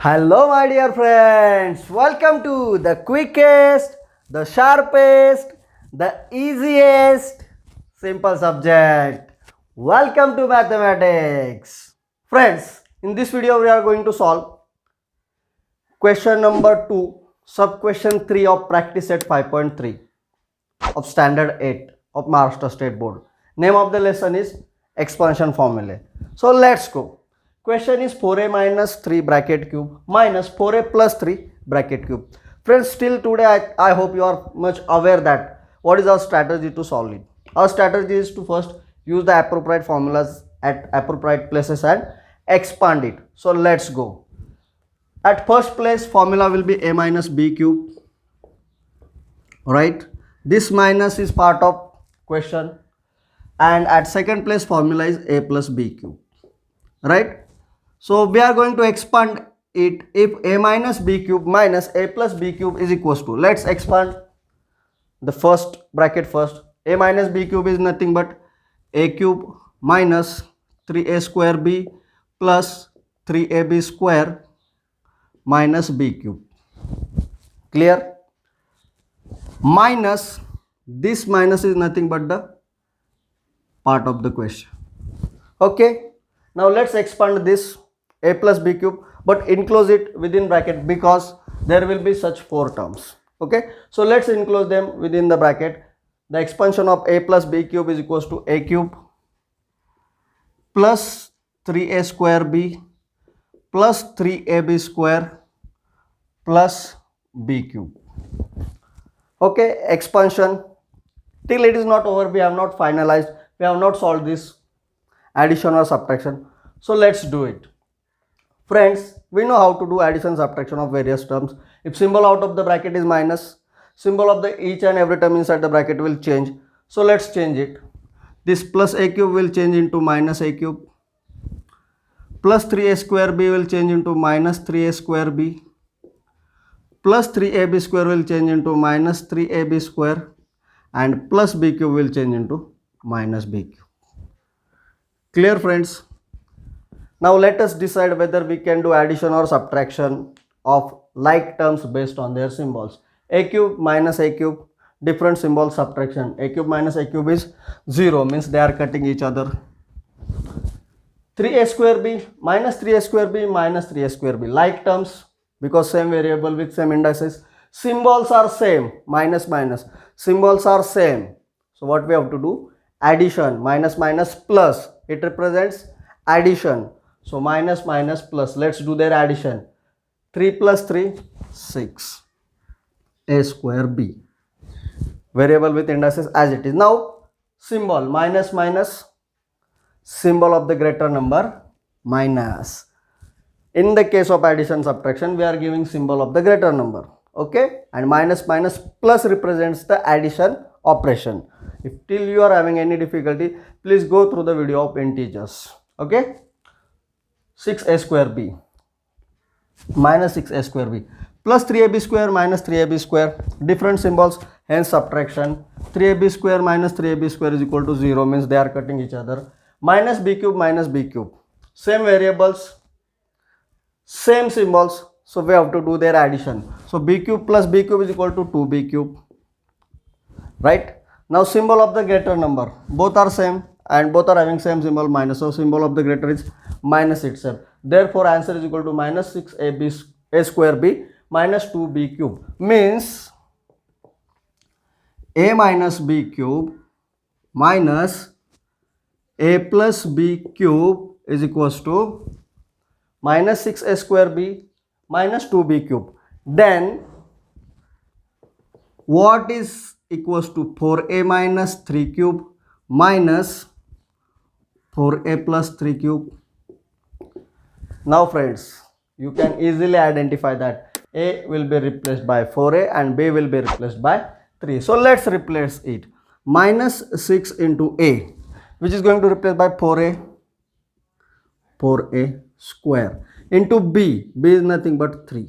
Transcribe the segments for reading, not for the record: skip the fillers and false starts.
Hello, my dear friends. Welcome to the quickest, the sharpest, the easiest simple subject. Welcome to mathematics. Friends, in this video, we are going to solve question number 2, sub question 3 of practice set 5.3 of standard 8 of Maharashtra State Board. Name of the lesson is expansion formulae. So let's go. Question is 4a minus 3 bracket cube minus 4a plus 3 bracket cube. Friends, still today I hope you are much aware that what is our strategy to solve it. Our strategy is to first use the appropriate formulas at appropriate places and expand it. So let's go. At first place, formula will be a minus b cube, right? This minus is part of question, and at second place formula is a plus b cube, right? So we are going to expand it. If a minus b cube minus a plus b cube is equals to, let's expand the first bracket first. A minus b cube is nothing but a cube minus 3a square b plus 3ab square minus b cube. Clear? Minus, this minus is nothing but the part of the question. Okay, now let's expand this a plus b cube, but enclose it within bracket because there will be such 4 terms. Okay, so let's enclose them within the bracket. The expansion of a plus b cube is equals to a cube plus 3a square b plus 3ab square plus b cube. Okay, expansion. Till it is not over, we have not finalized, we have not solved this addition or subtraction. So let's do it. Friends, we know how to do addition subtraction of various terms. If symbol out of the bracket is minus, symbol of the each and every term inside the bracket will change. So let's change it. This plus a cube will change into minus a cube. Plus 3a square b will change into minus 3a square b. Plus 3ab square will change into minus 3ab square. And plus b cube will change into minus b cube. Clear, friends? Now let us decide whether we can do addition or subtraction of like terms based on their symbols. A cube minus a cube, different symbol subtraction. A cube minus a cube is 0, means they are cutting each other. 3a square b minus 3a square b minus 3a square b, like terms because same variable with same indices. Symbols are same, minus minus, symbols are same. So what we have to do? Addition, minus minus plus, it represents addition. So minus minus plus, let's do their addition. 3 plus 3, 6. A square b. Variable with indices as it is. Now symbol minus minus, symbol of the greater number minus. In the case of addition subtraction, we are giving symbol of the greater number. Okay, and minus minus plus represents the addition operation. If till you are having any difficulty, please go through the video of integers. Okay, 6a square b minus 6a square b plus 3ab square minus 3ab square, different symbols, hence subtraction. 3ab square minus 3ab square is equal to 0, means they are cutting each other. Minus b cube minus b cube, same variables, same symbols, so we have to do their addition. So b cube plus b cube is equal to 2b cube, right? Now symbol of the greater number, both are same and both are having same symbol minus, so symbol of the greater is minus itself. Therefore answer is equal to minus 6ab a square b minus 2b cube, means a minus b cube minus a plus b cube is equals to minus 6a square b minus 2b cube. Then what is equals to 4a minus 3 cube minus 4a plus 3 cube. Now friends, you can easily identify that a will be replaced by 4a and b will be replaced by 3. So let's replace it. Minus 6 into a, which is going to replace by 4a square, into b is nothing but 3.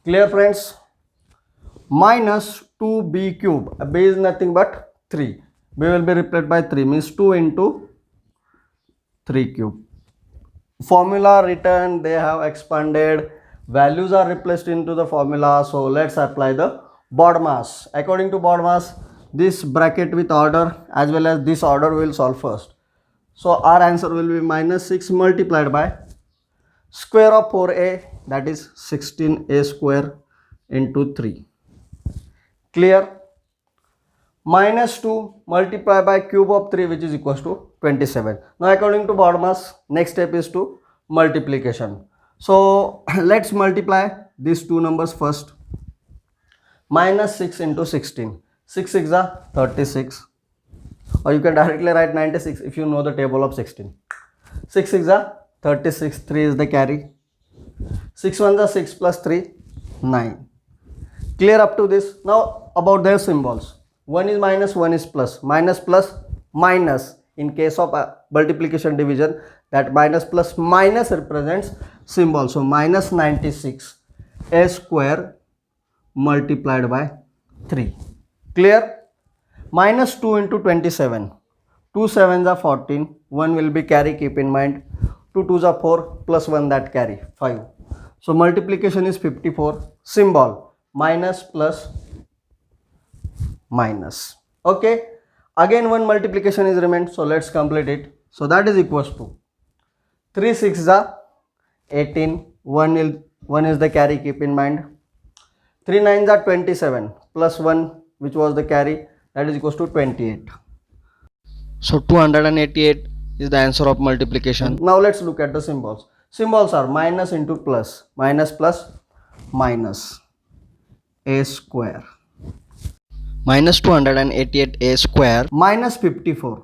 Clear, friends? Minus 2b cube, b is nothing but 3, b will be replaced by 3, means 2 into 3 cube. formula written, they have expanded, values are replaced into the formula. So let's apply the BODMAS. According to BODMAS, this bracket with order as well as this order will solve first. So our answer will be minus 6 multiplied by square of 4a, that is 16a square into 3. Clear? Minus 2 multiplied by cube of 3, which is equals to 27. Now according to BODMAS, next step is to multiplication. So let's multiply these two numbers first. Minus 6 into 16. 6 6 are 36. Or you can directly write 96 if you know the table of 16. 6 6 are 36. 3 is the carry. 6 1 are 6 plus 3, 9. Clear up to this? Now about their symbols. One is minus, one is plus. Minus plus minus. In case of multiplication division, that minus plus minus represents symbol. So minus 96 a square multiplied by 3. Clear? Minus 2 into 27. 2 7s are 14. 1 will be carry, keep in mind. 2 2s are 4 plus 1 that carry 5. So multiplication is 54. Symbol minus plus minus. Okay. Again one multiplication is remained. So let's complete it. So that is equals to 3 6 are 18. 1 is the carry, keep in mind. 3 9s are 27 plus 1 which was the carry, that is equals to 28. So 288 is the answer of multiplication. Now let's look at the symbols. Symbols are minus into plus, minus plus minus a square, minus 288 a square, minus 54.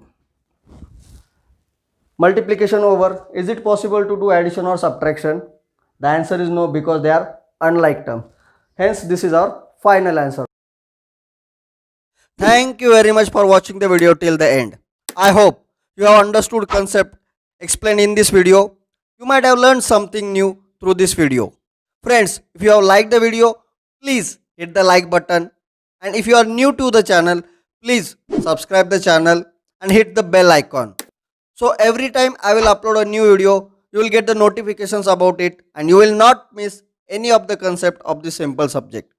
Multiplication over. Is it possible to do addition or subtraction? The answer is no, because they are unlike terms. Hence this is our final answer. Thank you very much for watching the video till the end. I hope you have understood concept explained in this video. You might have learned something new through this video. Friends, if you have liked the video, please hit the like button. And if you are new to the channel, please subscribe the channel and hit the bell icon. So every time I will upload a new video, you will get the notifications about it and you will not miss any of the concept of this simple subject.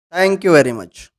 Thank you very much.